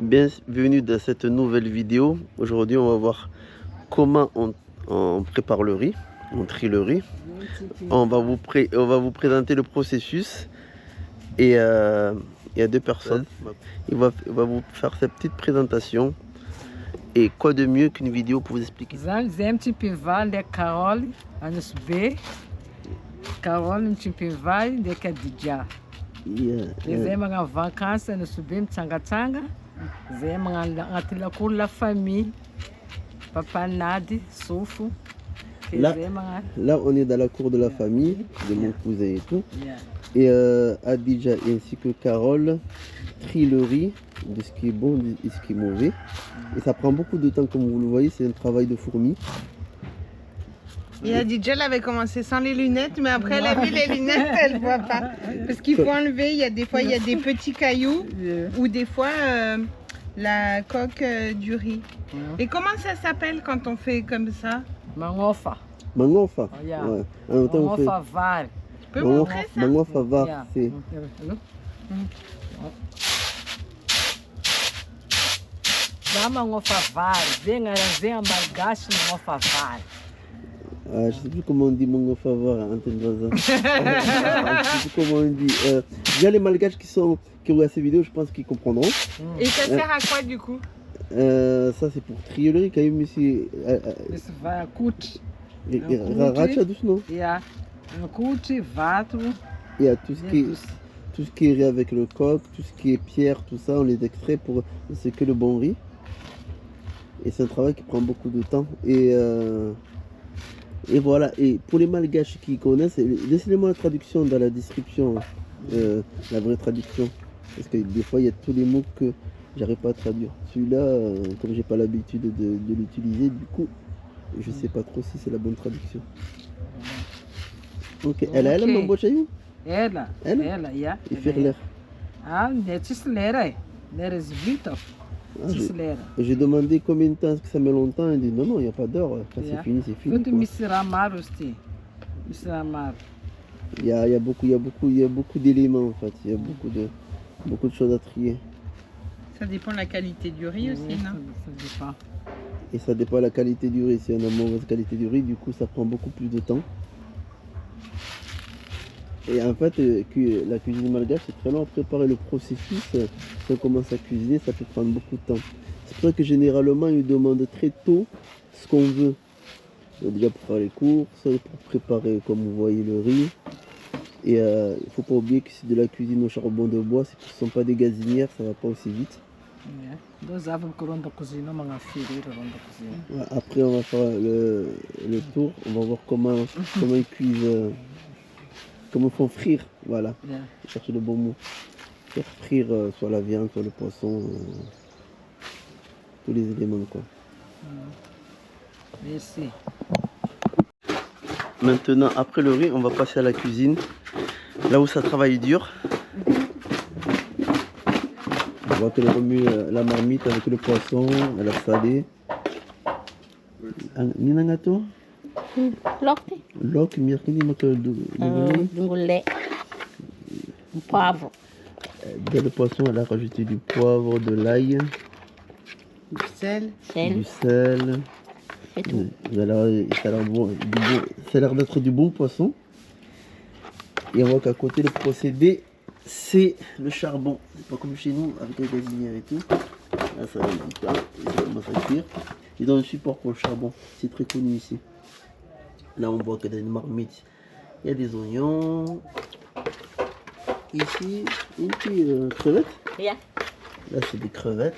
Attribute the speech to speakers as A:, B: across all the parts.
A: Bienvenue dans cette nouvelle vidéo. Aujourd'hui on va voir comment on prépare le riz, on trie le riz. On va vous présenter le processus et il y a deux personnes. Il va vous faire cette petite présentation. Et quoi de mieux qu'une vidéo pour vous expliquer.
B: Carole mchimpivai ndeka dija. Zay mga vacances no subim tsanga-tsanga. Zay mga atila pour la famille. Papa Nadi, Soufou.
A: Là, on est dans la cour de la famille, de mon cousin et tout. Et Adija ainsi que Carole trient le riz de ce qui est bon et ce qui est mauvais. Et ça prend beaucoup de temps, comme vous le voyez, c'est un travail de fourmi.
C: Et Adija, elle avait commencé sans les lunettes, mais après elle a mis les lunettes, elle ne voit pas. Parce qu'il faut enlever, il y a des fois il y a des petits cailloux ou des fois la coque du riz. Et comment ça s'appelle quand on fait comme ça?
B: Mangofa.
A: Mangofa.
B: Ouais. Mangofa var.
C: Tu peux montrer ça?
A: Mangofa var, c'est...
B: Mangofa var. Venga malgache mangofa var.
A: Je ne sais plus comment on dit mangofa var en Tanzanie. Je ne sais plus comment on dit. Il y a les malgaches qui ont regardé ces vidéos, je pense qu'ils comprendront.
C: Et ça sert à quoi du coup?
A: Ça c'est pour trier le riz, quand même ici. Racha doucement.
B: Il y a un couti, vatro.
A: Il y a tout ce qui est riz avec le coq, tout ce qui est pierre, tout ça, on les extrait pour ce que le bon riz. Et c'est un travail qui prend beaucoup de temps. Et voilà, et pour les malgaches qui connaissent, laissez-moi la traduction dans la description, la vraie traduction. Parce que des fois, il y a tous les mots que j'arrive pas à traduire. Celui-là, comme j'ai pas l'habitude de l'utiliser, du coup, je sais pas trop si c'est la bonne traduction. Ok, elle m'a embauché. Elle,
B: yeah.
A: Il fait l'air.
B: Ah, c'est l'air, l'air est vite.
A: J'ai demandé combien de temps, est-ce que ça met longtemps? Il dit non, il n'y a pas d'heure, quand c'est fini, c'est fini. Il y a beaucoup d'éléments en fait, il y a beaucoup de choses à trier.
C: Ça dépend de la qualité du riz aussi, non?
B: Ça dépend.
A: Et ça dépend de la qualité du riz. Si on a une mauvaise qualité du riz, du coup ça prend beaucoup plus de temps. Et en fait, la cuisine malgache, c'est très long à préparer le processus. Si on commence à cuisiner, ça peut prendre beaucoup de temps. C'est pour ça que généralement, ils demandent très tôt ce qu'on veut. Donc, déjà pour faire les courses, pour préparer, comme vous voyez, le riz. Et il ne faut pas oublier que c'est de la cuisine au charbon de bois. Ce ne sont pas des gazinières, ça ne va pas aussi vite. Après, on va faire le tour. On va voir comment ils cuisent. Comment ils font frire, voilà. Chercher le bon mot. Faire frire soit la viande, soit le poisson, tous les éléments quoi.
B: Merci.
A: Maintenant, après le riz, on va passer à la cuisine, là où ça travaille dur. On voit qu'elle remue la marmite avec le poisson, elle a salé. Ninangato? Lok, mirkini
D: lait, poivre.
A: Dans le poisson, elle a rajouté du poivre, de l'ail,
C: du sel.
A: Du sel.
D: C'est tout.
A: Ça a l'air d'être du bon poisson. Et on voit qu'à côté, le procédé, c'est le charbon. C'est pas comme chez nous, avec les gazinières et tout. Là, ça commence à cuire. Ils ont un support pour le charbon. C'est très connu ici. Là, on voit que dans une marmite, il y a des oignons. Ici, une petite crevette.
D: Yeah.
A: Là, c'est des crevettes.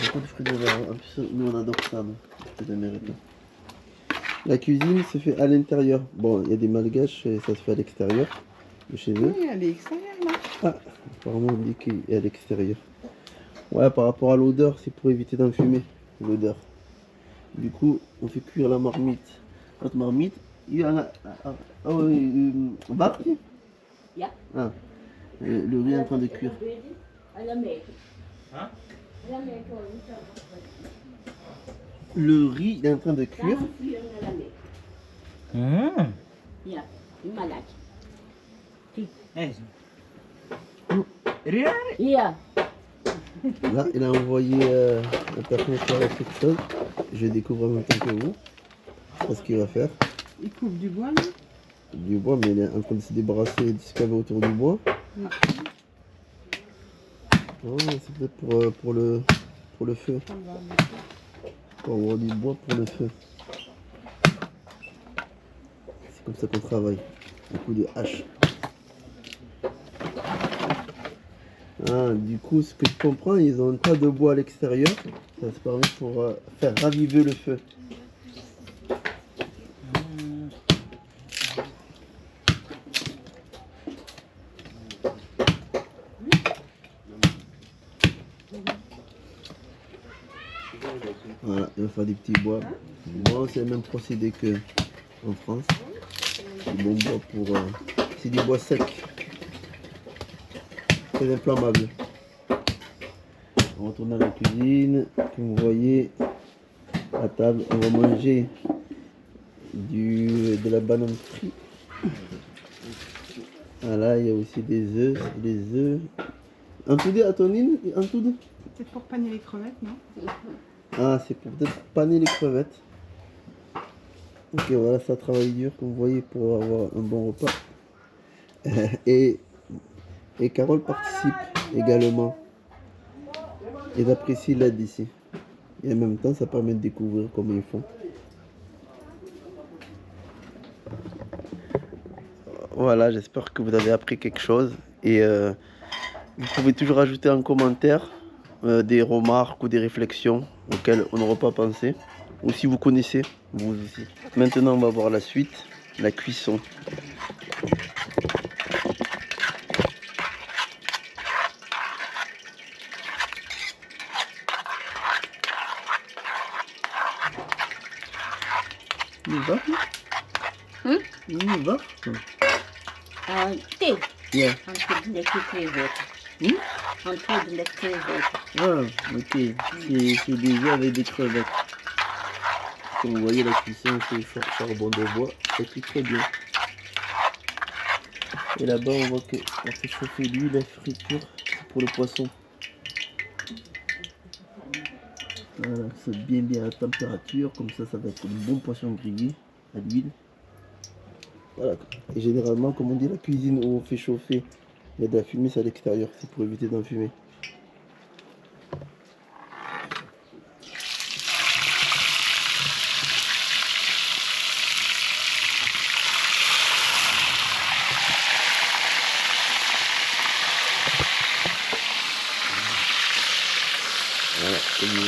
A: Beaucoup de fruits de mer. En plus, nous, on adore ça. La cuisine se fait à l'intérieur. Bon, il y a des malgaches, ça se fait à l'extérieur de chez eux.
C: Oui, il y a l'extérieur là.
A: Ah, apparemment, on dit qu'il est à l'extérieur. Ouais, par rapport à l'odeur, c'est pour éviter d'enfumer l'odeur. Du coup, on fait cuire la marmite. Notre marmite, il y a un barque. Ah, le riz est en train de cuire. Le riz est en train de cuire. Là, il a envoyé la personne qui a quelque chose. Je découvre en même temps que vous. C'est ce qu'il va faire.
C: Il coupe du bois, là?
A: Du bois, mais il est en train de se débarrasser de ce qu'il y avait autour du bois. Oh, c'est peut-être pour le feu. Pour avoir du bois pour le feu. C'est comme ça qu'on travaille. Un coup de hache. Ah, du coup, ce que je comprends, ils ont un tas de bois à l'extérieur. Ça se permet pour faire raviver le feu. Voilà, il va faire des petits bois. Bon, c'est le même procédé que en France. Du bon bois pour. C'est du bois sec. Très inflammable. On retourne à la cuisine. Comme vous voyez, à table, on va manger de la banane frite. Voilà, il y a aussi des œufs. Des œufs. Un tout de Antonine, un tout de.
C: C'est pour paner les crevettes, non?
A: Ah, c'est pour peut-être paner les crevettes. Ok, voilà, ça travaille dur, comme vous voyez, pour avoir un bon repas. Et Carole participe également. Et j'apprécie l'aide ici. Et en même temps, ça permet de découvrir comment ils font. Voilà, j'espère que vous avez appris quelque chose. Et vous pouvez toujours ajouter en commentaire des remarques ou des réflexions auxquelles on n'aura pas pensé. Ou si vous connaissez, vous aussi. Maintenant, on va voir la suite, la cuisson. Il va? Il va?
D: Thé.
A: Yeah.
D: On peut les crevettes. On peut les crevettes.
A: Ah, ok. C'est déjà avec des crevettes. Comme vous voyez, la cuisson, c'est charbon de bois. Ça cuit très bien. Et là-bas, on voit qu'on fait chauffer l'huile, la friture, c'est pour le poisson. Voilà, c'est bien à la température. Comme ça va être un bon poisson grillé à l'huile. Voilà. Et généralement, comme on dit, la cuisine où on fait chauffer, il y a de la fumée, c'est à l'extérieur. C'est pour éviter d'enfumer. Voilà, comme je vous dis.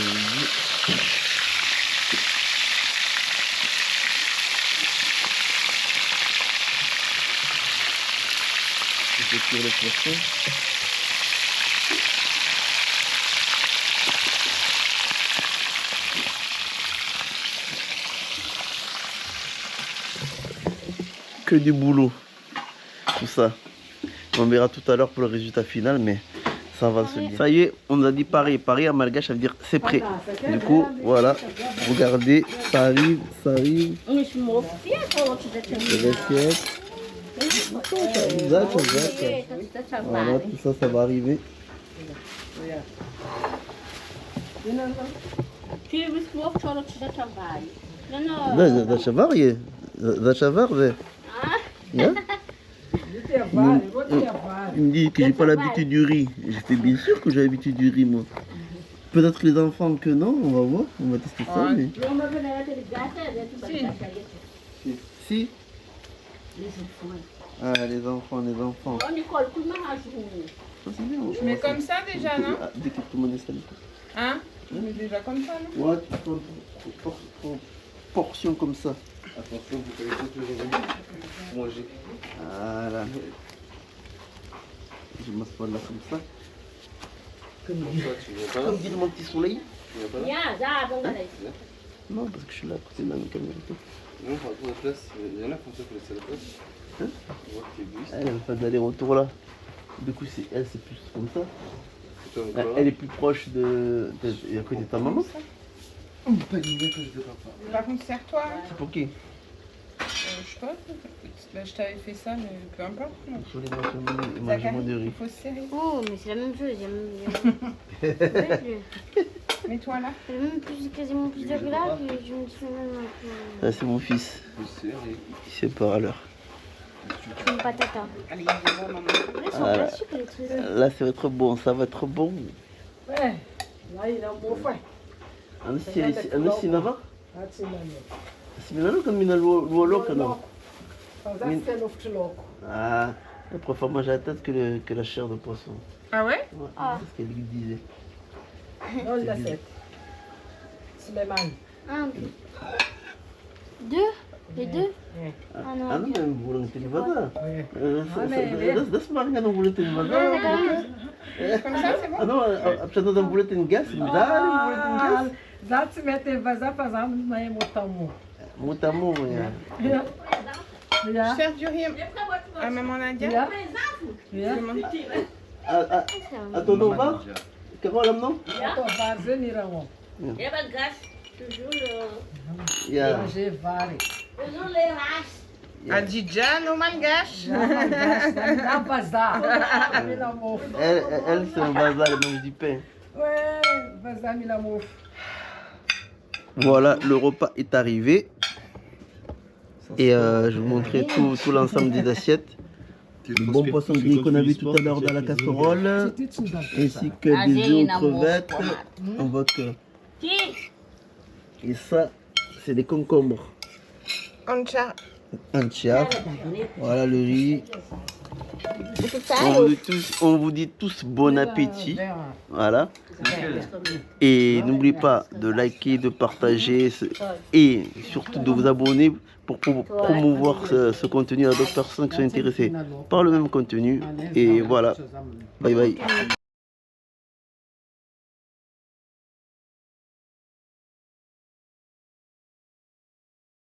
A: Je fais cuire le poisson. Que du boulot, tout ça. On verra tout à l'heure pour le résultat final, mais ça va se bien. Ça y est, on a dit pareil. Pareil en malgache, ça veut dire c'est prêt. Du coup, voilà, regardez, ça arrive, ça arrive. L'assiette. Exact. Voilà, tout ça, ça va arriver. Il me dit que j'ai pas l'habitude du riz. J'étais bien sûr que j'ai l'habitude du riz, moi. Peut-être les enfants que non, on va voir, on va tester ça. Mais... Si. Ah, les enfants.
C: Je mets comme ça déjà, non?
A: Dès que tout le monde est salé.
C: Hein? Je mets déjà comme ça, non?
A: Ouais, tu prends une portion comme ça. Attention, vous connaissez toujours manger. Voilà. Je m'assois là comme ça. Comme dit mon petit soleil. Non, parce que je suis là à côté de la caméra.
E: Non, par rapport à la place, il y en a comme ça pour laisser la place.
A: Hein?
E: On voit que tu glisses.
A: Elle fait d'aller-retour là. Du coup, elle, c'est plus comme ça. Elle est plus proche de à côté de ta maman.
E: Pas du tout de papa.
C: Par contre, serre-toi.
A: C'est pour qui?
C: Je sais pas. Là, je t'avais fait ça, mais peu importe.
A: Sur les mangement de riz.
C: Il faut se serrer.
D: Oh, mais c'est la même chose.
C: Mets-toi là.
F: Quasiment plus de là, puis je me suis même
A: Ça, c'est mon fils. Il sépare alors.
F: une patata.
C: Allez, viens voir maman.
F: Après, ils sont
A: Voilà.
F: pas sucrés, les trucs.
A: Là, ça va être bon. Ça va être bon.
B: Ouais, là il a un beau frère.
A: Sinava?
B: Ah, c'est mignon.
A: Sinava kan minalwalok no?
B: Ça fait l'offre.
A: Ah, elle préfère manger la tête que la chair de poisson.
C: Ah ouais?
A: Ouais,
F: Ah.
A: c'est ce qu'elle lui disait.
B: Non, il a fait. Suleiman.
F: Un, deux. Les deux? Ah non.
A: Ano na yung bulang tinibada?
B: Ouais.
A: Das parang nga ng bulang tinibada.
C: Comme ça, c'est bon?
A: Ano, apsyan na ng bulang tingas? Dahil yung bulang tingas?
B: Lá se mete vazar, fazamos na emotamu.
A: Muta mo ya.
B: Ya.
C: Sergio, à maman Nadia?
B: Ya. Ya.
A: Ato no ba? Kako alam no?
B: Tô vazando irão.
D: É bagaço, toujours.
A: Yeah.
B: Manger vários.
D: Eu não leio mais.
C: Adidja, no malgache.
B: Dá vazar. Meu amor.
A: Elle c'est un bazar et mange du pain.
B: Ouais, vazar, meu amor.
A: Voilà, le repas est arrivé. Et je vais vous montrer tout l'ensemble des assiettes. Le bon poisson gris qu'on a vu tout à l'heure dans la casserole, ainsi que des œufs aux crevettes en vodka. Et ça, c'est des concombres.
C: Ancha.
A: Ancha. Voilà le riz. On vous dit tous bon appétit. Voilà. Et n'oubliez pas de liker, de partager et surtout de vous abonner pour promouvoir ce contenu à d'autres personnes qui sont intéressées par le même contenu. Et voilà. Bye bye.